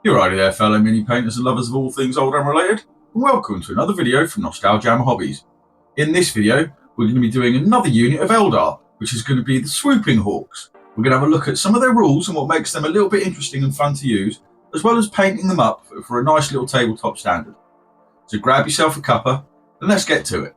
You're righty there, fellow mini painters and lovers of all things old and related, and welcome to another video from Nostalgiahammer Hobbies. In this video, we're going to be doing another unit of Eldar, which is going to be the Swooping Hawks. We're going to have a look at some of their rules and what makes them a little bit interesting and fun to use, as well as painting them up for a nice little tabletop standard. So grab yourself a cuppa and let's get to it.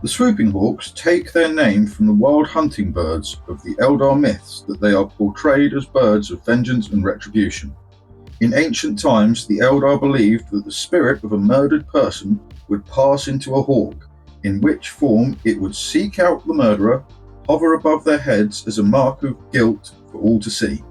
The Swooping Hawks take their name from the wild hunting birds of the Eldar myths that they are portrayed as birds of vengeance and retribution. In ancient times, the Eldar believed that the spirit of a murdered person would pass into a hawk, in which form it would seek out the murderer, hover above their heads as a mark of guilt for all to see.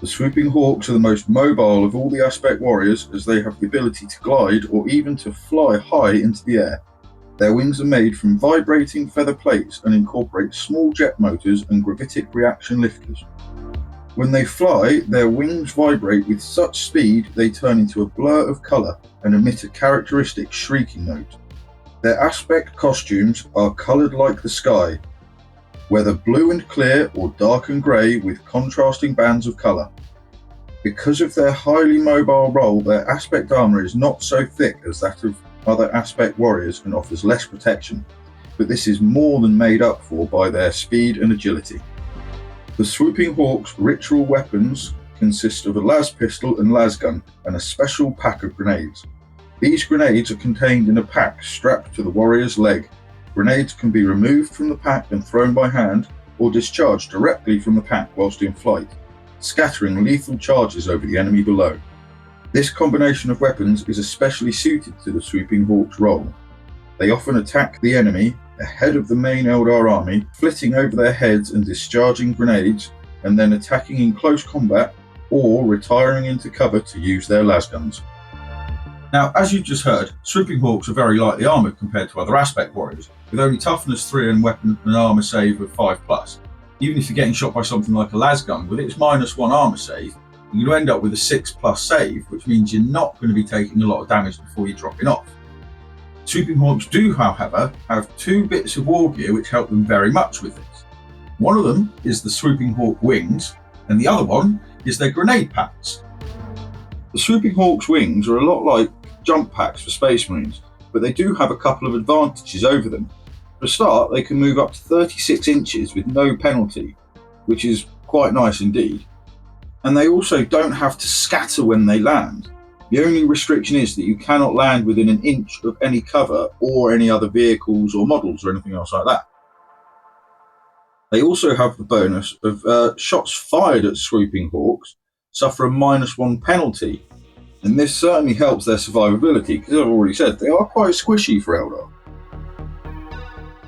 The Swooping Hawks are the most mobile of all the aspect warriors, as they have the ability to glide or even to fly high into the air. Their wings are made from vibrating feather plates and incorporate small jet motors and gravitic reaction lifters. When they fly, their wings vibrate with such speed they turn into a blur of colour and emit a characteristic shrieking note. Their aspect costumes are coloured like the sky, whether blue and clear or dark and grey with contrasting bands of colour. Because of their highly mobile role, their aspect armour is not so thick as that of other aspect warriors and offers less protection, but this is more than made up for by their speed and agility. The Swooping Hawks' ritual weapons consist of a las pistol and las gun and a special pack of grenades. These grenades are contained in a pack strapped to the warrior's leg. Grenades can be removed from the pack and thrown by hand, or discharged directly from the pack whilst in flight, scattering lethal charges over the enemy below. This combination of weapons is especially suited to the Swooping Hawks' role. They often attack the enemy ahead of the main Eldar army, flitting over their heads and discharging grenades, and then attacking in close combat or retiring into cover to use their lasguns. Now, as you just heard, Swooping Hawks are very lightly armoured compared to other aspect warriors, with only toughness 3 and weapon and armour save of 5+. Even if you're getting shot by something like a lasgun, with its -1 armour save, you're going to end up with a 6+ save, which means you're not going to be taking a lot of damage before you're dropping off. Swooping Hawks do, however, have 2 bits of war gear which help them very much with this. One of them is the Swooping Hawk wings, and the other one is their grenade packs. The Swooping Hawks wings are a lot like jump packs for Space Marines, but they do have a couple of advantages over them. For a start, they can move up to 36 inches with no penalty, which is quite nice indeed. And they also don't have to scatter when they land. The only restriction is that you cannot land within an inch of any cover or any other vehicles or models or anything else like that. They also have the bonus of shots fired at Swooping Hawks suffer a -1 penalty, and this certainly helps their survivability because, as I've already said, they are quite squishy for Eldar.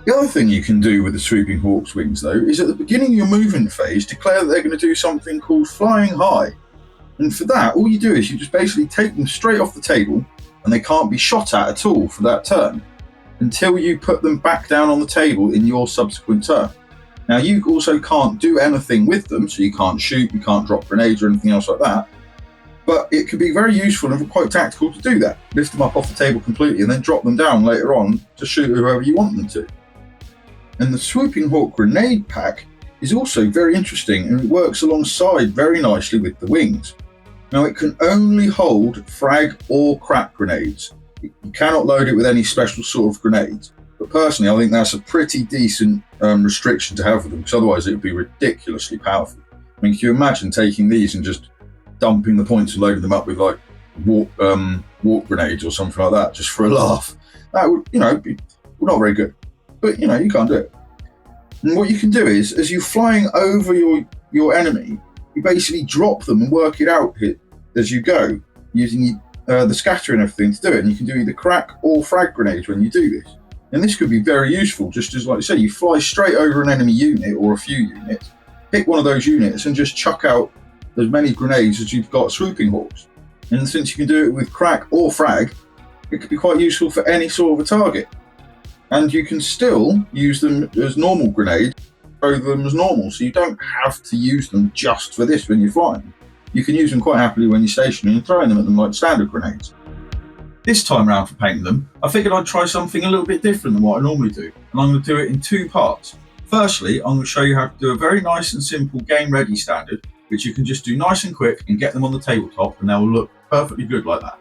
The other thing you can do with the Swooping Hawks wings, though, is at the beginning of your movement phase, declare that they're going to do something called flying high. And for that, all you do is you just basically take them straight off the table, and they can't be shot at all for that turn, until you put them back down on the table in your subsequent turn. Now, you also can't do anything with them, so you can't shoot, you can't drop grenades or anything else like that, but it could be very useful and quite tactical to do that. Lift them up off the table completely and then drop them down later on to shoot whoever you want them to. And the Swooping Hawk grenade pack is also very interesting, and it works alongside very nicely with the wings. Now, it can only hold frag or crack grenades. You cannot load it with any special sort of grenades, but personally I think that's a pretty decent restriction to have with them, because otherwise it would be ridiculously powerful. I mean, can you imagine taking these and just dumping the points and loading them up with like warp grenades or something like that just for a laugh? That would, be not very good. But, you can't do it. And what you can do is, as you're flying over your enemy, you basically drop them and work it out as you go, using the scatter and everything to do it. And you can do either crack or frag grenades when you do this. And this could be very useful, just as, like I say, you fly straight over an enemy unit or a few units, pick one of those units and just chuck out as many grenades as you've got Swooping Hawks. And since you can do it with crack or frag, it could be quite useful for any sort of a target. And you can still use them as normal grenades, throw them as normal, so you don't have to use them just for this when you're flying. You can use them quite happily when you're stationary and throwing them at them like standard grenades. This time around for painting them, I figured I'd try something a little bit different than what I normally do, and I'm going to do it in two parts. Firstly, I'm going to show you how to do a very nice and simple game ready standard, which you can just do nice and quick and get them on the tabletop, and they'll look perfectly good like that.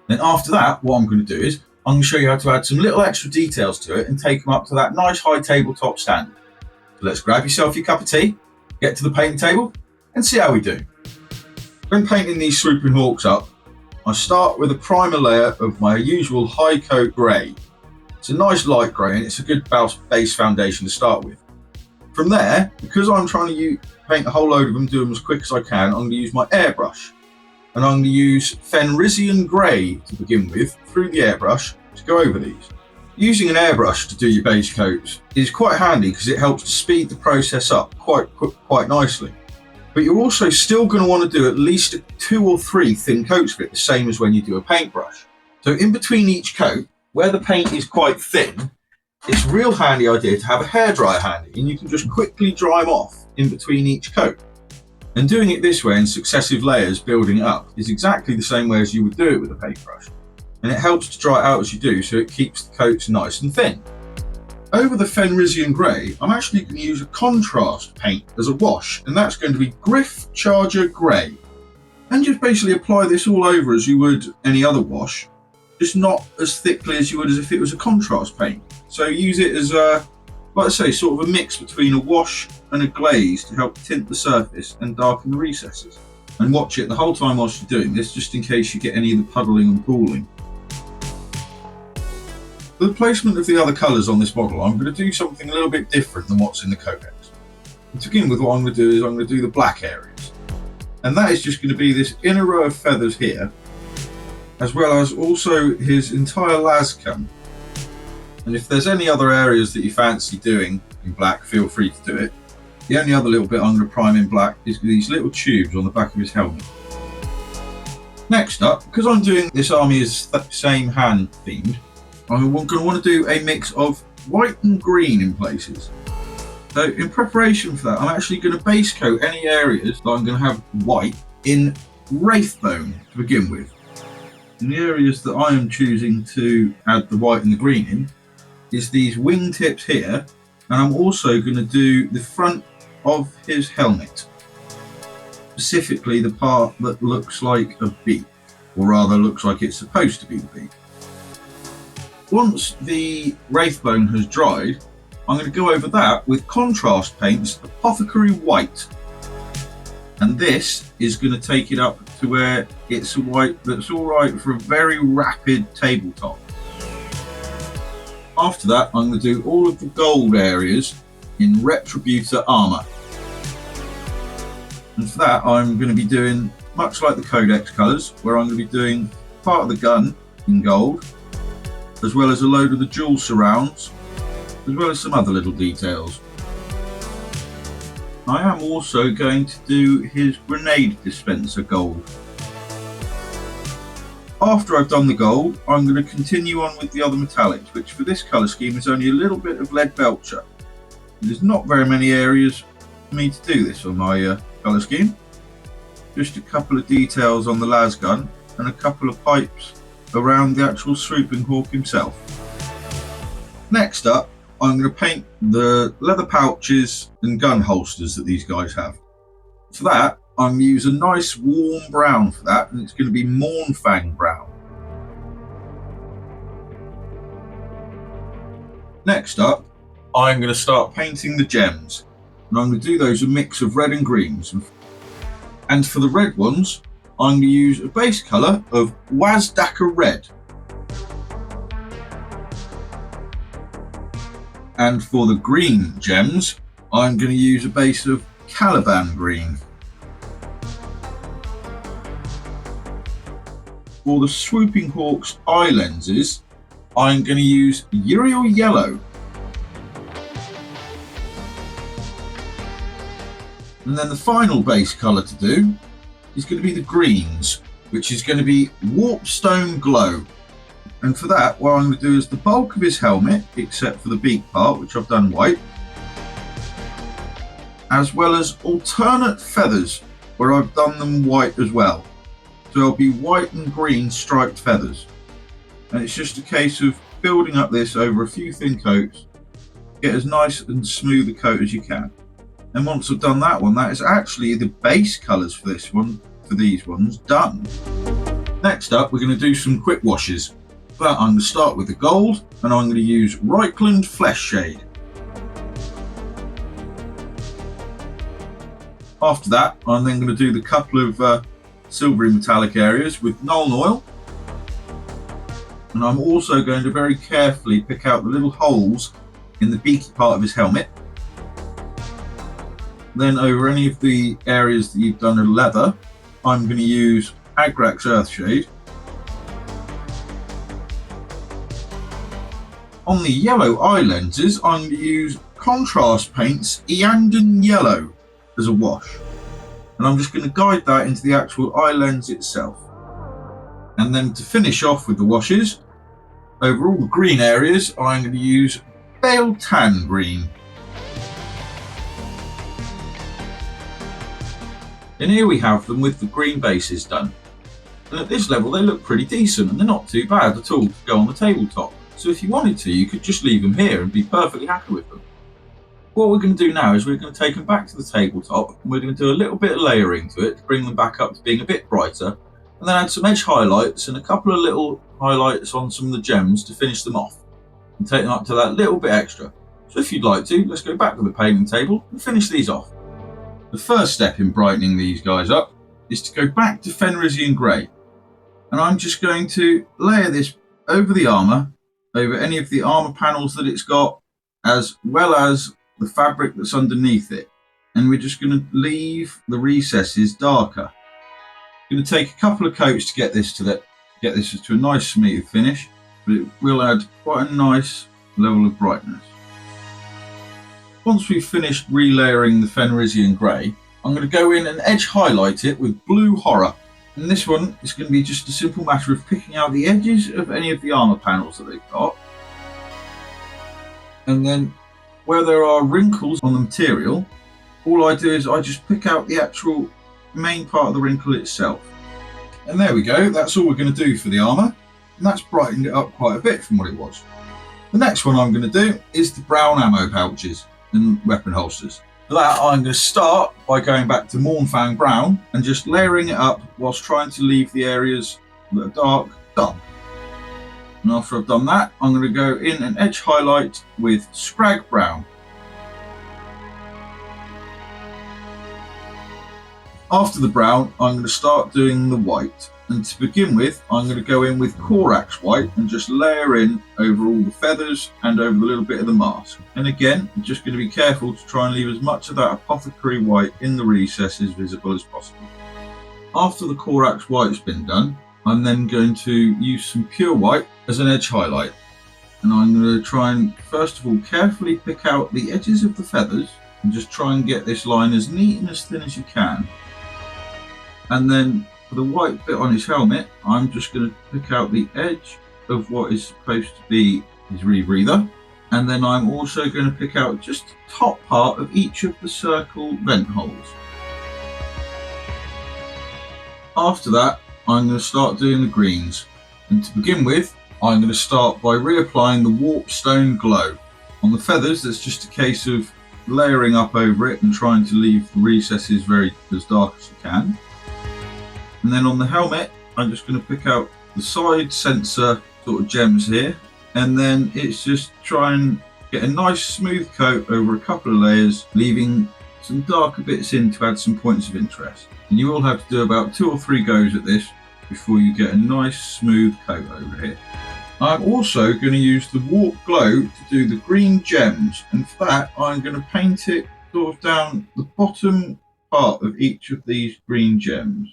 Then after that, what I'm going to do is I'm going to show you how to add some little extra details to it and take them up to that nice high tabletop standard. So let's grab yourself your cup of tea, get to the painting table, and see how we do. When painting these Swooping Hawks up, I start with a primer layer of my usual high coat grey. It's a nice light grey and it's a good base foundation to start with. From there, because I'm trying to paint a whole load of them, do them as quick as I can, I'm going to use my airbrush. And I'm going to use Fenrisian Grey to begin with through the airbrush to go over these. Using an airbrush to do your base coats is quite handy because it helps to speed the process up quite nicely. But you're also still going to want to do at least 2 or 3 thin coats of it, the same as when you do a paintbrush. So in between each coat, where the paint is quite thin, it's a real handy idea to have a hairdryer handy, and you can just quickly dry them off in between each coat. And doing it this way in successive layers, building it up, is exactly the same way as you would do it with a paintbrush. And it helps to dry it out as you do, so it keeps the coats nice and thin. Over the Fenrisian Grey, I'm actually going to use a contrast paint as a wash, and that's going to be Griff Charger Grey. And just basically apply this all over as you would any other wash, just not as thickly as you would as if it was a contrast paint. So use it as like I say, sort of a mix between a wash and a glaze to help tint the surface and darken the recesses. And watch it the whole time whilst you're doing this, just in case you get any of the puddling and pooling. For the placement of the other colours on this model, I'm going to do something a little bit different than what's in the codex. And to begin with, what I'm going to do is I'm going to do the black areas. And that is just going to be this inner row of feathers here, as well as also his entire lascam. And if there's any other areas that you fancy doing in black, feel free to do it. The only other little bit I'm going to prime in black is these little tubes on the back of his helmet. Next up, because I'm doing this army as same hand themed, I'm going to want to do a mix of white and green in places. So in preparation for that, I'm actually going to base coat any areas that I'm going to have white in Wraithbone to begin with. And the areas that I am choosing to add the white and the green in is these wingtips here, and I'm also going to do the front of his helmet, specifically the part that looks like a beak, or rather looks like it's supposed to be the beak. Once the Wraithbone has dried, I'm going to go over that with contrast paints Apothecary White, and this is going to take it up to where it's a white that's alright for a very rapid tabletop. After that, I'm going to do all of the gold areas in Retributor Armour. And for that, I'm going to be doing, much like the Codex colours, where I'm going to be doing part of the gun in gold, as well as a load of the jewel surrounds, as well as some other little details. I am also going to do his grenade dispenser gold. After I've done the gold, I'm going to continue on with the other metallics, which for this colour scheme is only a little bit of lead belcher. There's not very many areas for me to do this on my colour scheme. Just a couple of details on the las gun and a couple of pipes around the actual Swooping Hawk himself. Next up, I'm going to paint the leather pouches and gun holsters that these guys have. For that, I'm going to use a nice warm brown for that, and it's going to be Mournfang brown. Next up, I'm going to start painting the gems, and I'm going to do those a mix of red and greens. And for the red ones, I'm going to use a base colour of Wazdaka Red. And for the green gems, I'm going to use a base of Caliban Green. For the Swooping Hawks eye lenses, I'm going to use Uriel Yellow. And then the final base colour to do is going to be the greens, which is going to be Warpstone Glow. And for that, what I'm going to do is the bulk of his helmet, except for the beak part, which I've done white, as well as alternate feathers, where I've done them white as well. So it'll be white and green striped feathers. And it's just a case of building up this over a few thin coats, get as nice and smooth a coat as you can. And once I've done that one, that is actually the base colours for this one, for these ones, done. Next up, we're going to do some quick washes. For that, I'm going to start with the gold, and I'm going to use Reichland Flesh Shade. After that, I'm then going to do the couple of silvery metallic areas with Nuln Oil. And I'm also going to very carefully pick out the little holes in the beaky part of his helmet. Then over any of the areas that you've done in leather, I'm going to use Agrax Earthshade. On the yellow eye lenses, I'm going to use Contrast Paints Eandon Yellow as a wash. And I'm just going to guide that into the actual eye lens itself. And then to finish off with the washes, over all the green areas, I'm going to use Biel-Tan Green. And here we have them with the green bases done. And at this level they look pretty decent and they're not too bad at all to go on the tabletop. So if you wanted to, you could just leave them here and be perfectly happy with them. What we're going to do now is we're going to take them back to the tabletop and we're going to do a little bit of layering to it to bring them back up to being a bit brighter, and then add some edge highlights and a couple of little highlights on some of the gems to finish them off and take them up to that little bit extra. So if you'd like to, let's go back to the painting table and finish these off. The first step in brightening these guys up is to go back to Fenrisian Grey, and I'm just going to layer this over the armour, over any of the armour panels that it's got, as well as the fabric that's underneath it, and we're just going to leave the recesses darker. I'm going to take a couple of coats to get this to a nice smooth finish, but it will add quite a nice level of brightness. Once we've finished relayering the Fenrisian Grey, I'm going to go in and edge highlight it with Blue Horror. And this one is going to be just a simple matter of picking out the edges of any of the armour panels that they've got. And then where there are wrinkles on the material, all I do is I just pick out the actual main part of the wrinkle itself. And there we go, that's all we're going to do for the armour. And that's brightened it up quite a bit from what it was. The next one I'm going to do is the brown ammo pouches and weapon holsters. For that, I'm going to start by going back to Mournfang Brown and just layering it up whilst trying to leave the areas that are dark. And after I've done that, I'm going to go in and edge highlight with Scrag Brown. After the brown, I'm going to start doing the white. And to begin with, I'm going to go in with Corax White and just layer in over all the feathers and over the little bit of the mask. And again, I'm just going to be careful to try and leave as much of that apothecary white in the recesses visible as possible. After the Corax White's been done, I'm then going to use some pure white as an edge highlight. And I'm going to try and, first of all, carefully pick out the edges of the feathers and just try and get this line as neat and as thin as you can. And then for the white bit on his helmet, I'm just going to pick out the edge of what is supposed to be his rebreather. And then I'm also going to pick out just the top part of each of the circle vent holes. After that, I'm going to start doing the greens. And to begin with, I'm going to start by reapplying the Warpstone Glow. On the feathers, that's just a case of layering up over it and trying to leave the recesses as dark as you can. And then on the helmet, I'm just going to pick out the side sensor sort of gems here. And then it's just try and get a nice smooth coat over a couple of layers, leaving some darker bits in to add some points of interest. And you will have to do about 2 or 3 goes at this before you get a nice smooth coat over here. I'm also going to use the Warp Glow to do the green gems. And for that, I'm going to paint it sort of down the bottom part of each of these green gems.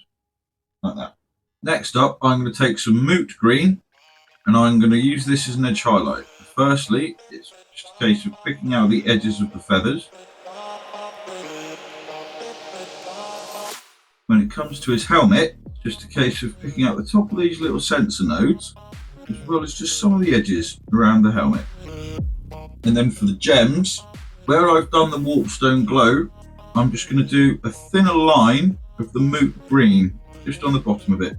Like that. Next up, I'm going to take some Moot Green and I'm going to use this as an edge highlight. Firstly, it's just a case of picking out the edges of the feathers. When it comes to his helmet, it's just a case of picking out the top of these little sensor nodes, as well as just some of the edges around the helmet. And then for the gems, where I've done the Warpstone Glow, I'm just going to do a thinner line of the Moot Green just on the bottom of it.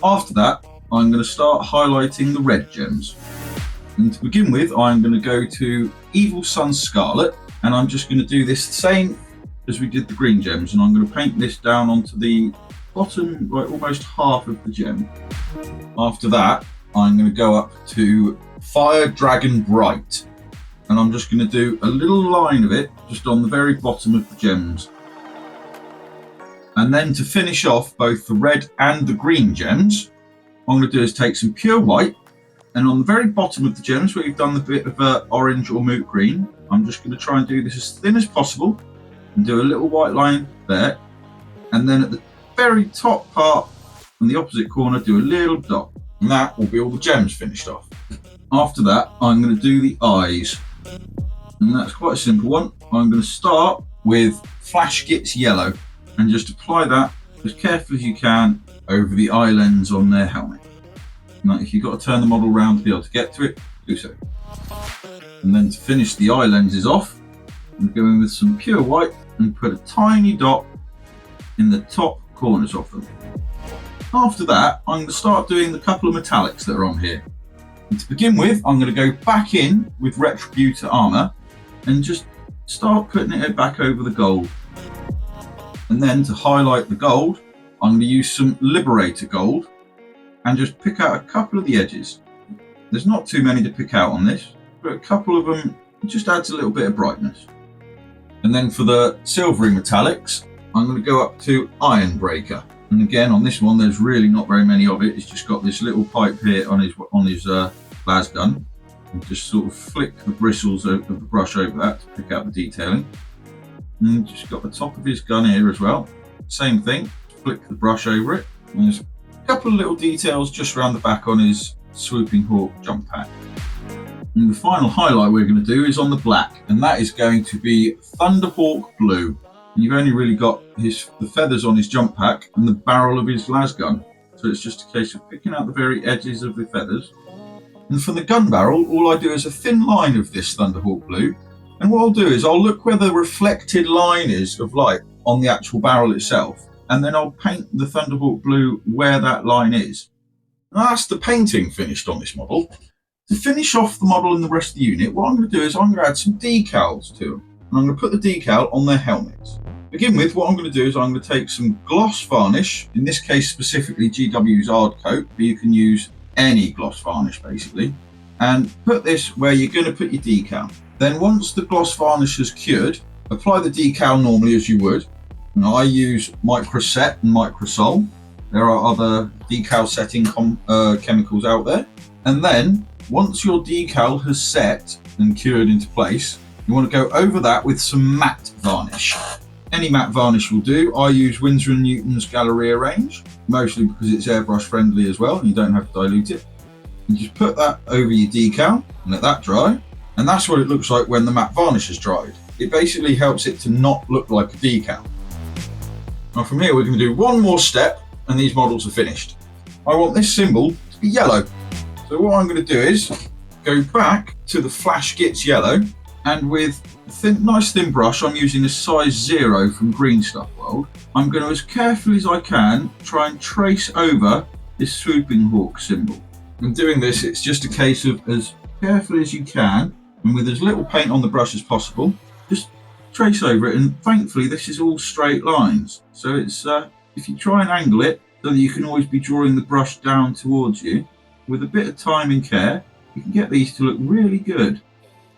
After that, I'm going to start highlighting the red gems. And to begin with, I'm going to go to Evil Sun Scarlet, and I'm just going to do this the same as we did the green gems, and I'm going to paint this down onto the bottom, like almost half of the gem. After that, I'm going to go up to Fire Dragon Bright, and I'm just going to do a little line of it just on the very bottom of the gems. And then to finish off both the red and the green gems, what I'm going to do is take some pure white, and on the very bottom of the gems where you've done the bit of orange or moot green, I'm just going to try and do this as thin as possible and do a little white line there. And then at the very top part on the opposite corner, do a little dot. And that will be all the gems finished off. After that, I'm going to do the eyes. And that's quite a simple one. I'm going to start with Flash Gits Yellow and just apply that as carefully as you can over the eye lens on their helmet. Now, if you've got to turn the model around to be able to get to it, do so. And then to finish the eye lenses off, I'm going with some pure white and put a tiny dot in the top corners of them. After that, I'm going to start doing the couple of metallics that are on here. And to begin with, I'm going to go back in with Retributor Armor and just start putting it back over the gold. And then to highlight the gold, I'm going to use some Liberator Gold and just pick out a couple of the edges. There's not too many to pick out on this, but a couple of them just adds a little bit of brightness. And then for the silvery metallics, I'm going to go up to Iron Breaker. And again, on this one, there's really not very many of it. It's just got this little pipe here on his las gun. And just sort of flick the bristles of the brush over that to pick out the detailing. And just got the top of his gun here as well. Same thing, flick the brush over it. And there's a couple of little details just around the back on his Swooping Hawk jump pack. And the final highlight we're going to do is on the black, and that is going to be Thunderhawk Blue. And you've only really got the feathers on his jump pack and the barrel of his las gun. So it's just a case of picking out the very edges of the feathers. And for the gun barrel, all I do is a thin line of this Thunderhawk Blue. And what I'll do is I'll look where the reflected line is of light on the actual barrel itself. And then I'll paint the Thunderhawk Blue where that line is. And that's the painting finished on this model. To finish off the model and the rest of the unit, what I'm going to do is I'm going to add some decals to them. And I'm going to put the decal on their helmets. To begin with, what I'm going to do is I'm going to take some gloss varnish, in this case specifically GW's Ard Coat, but you can use any gloss varnish basically, and put this where you're going to put your decal. Then once the gloss varnish has cured, apply the decal normally as you would. And I use Microset and Microsol. There are other decal setting chemicals out there. And then once your decal has set and cured into place, you want to go over that with some matte varnish. Any matte varnish will do. I use Winsor & Newton's Galleria range, mostly because it's airbrush friendly as well and you don't have to dilute it. You just put that over your decal and let that dry. And that's what it looks like when the matte varnish has dried. It basically helps it to not look like a decal. Now from here we're going to do one more step and these models are finished. I want this symbol to be yellow. So what I'm going to do is go back to the Flash Gits Yellow, and with a nice thin brush, I'm using a size 0 from Green Stuff World. I'm going to, as carefully as I can, try and trace over this Swooping Hawk symbol. And doing this, it's just a case of as carefully as you can, and with as little paint on the brush as possible, just trace over it. And thankfully, this is all straight lines. So it's if you try and angle it so that you can always be drawing the brush down towards you, with a bit of time and care, you can get these to look really good.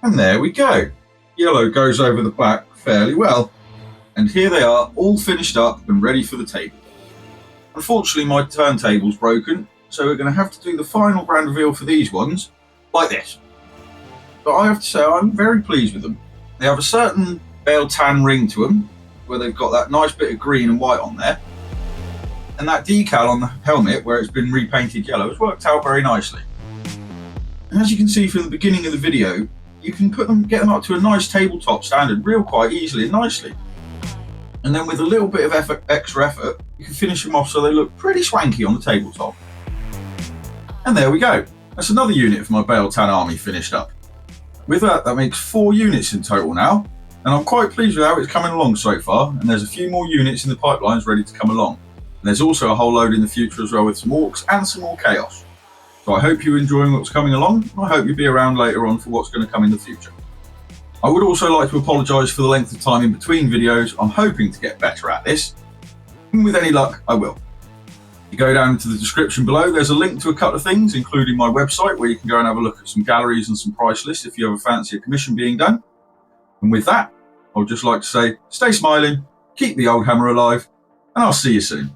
And there we go. Yellow goes over the black fairly well. And here they are, all finished up and ready for the table. Unfortunately, my turntable's broken, so we're going to have to do the final brand reveal for these ones like this. But I have to say, I'm very pleased with them. They have a certain Biel-Tan ring to them, where they've got that nice bit of green and white on there. And that decal on the helmet, where it's been repainted yellow, has worked out very nicely. And as you can see from the beginning of the video, you can get them up to a nice tabletop standard quite easily and nicely. And then with a little bit of extra effort, you can finish them off so they look pretty swanky on the tabletop. And there we go. That's another unit for my Biel-Tan army finished up. With that makes 4 units in total now. And I'm quite pleased with how it's coming along so far. And there's a few more units in the pipelines ready to come along. And there's also a whole load in the future as well with some orcs and some more chaos. So I hope you're enjoying what's coming along, and I hope you'll be around later on for what's going to come in the future. I would also like to apologise for the length of time in between videos. I'm hoping to get better at this, and with any luck, I will. If you go down to the description below, there's a link to a couple of things, including my website, where you can go and have a look at some galleries and some price lists if you ever fancy a commission being done. And with that, I would just like to say, stay smiling, keep the old hammer alive, and I'll see you soon.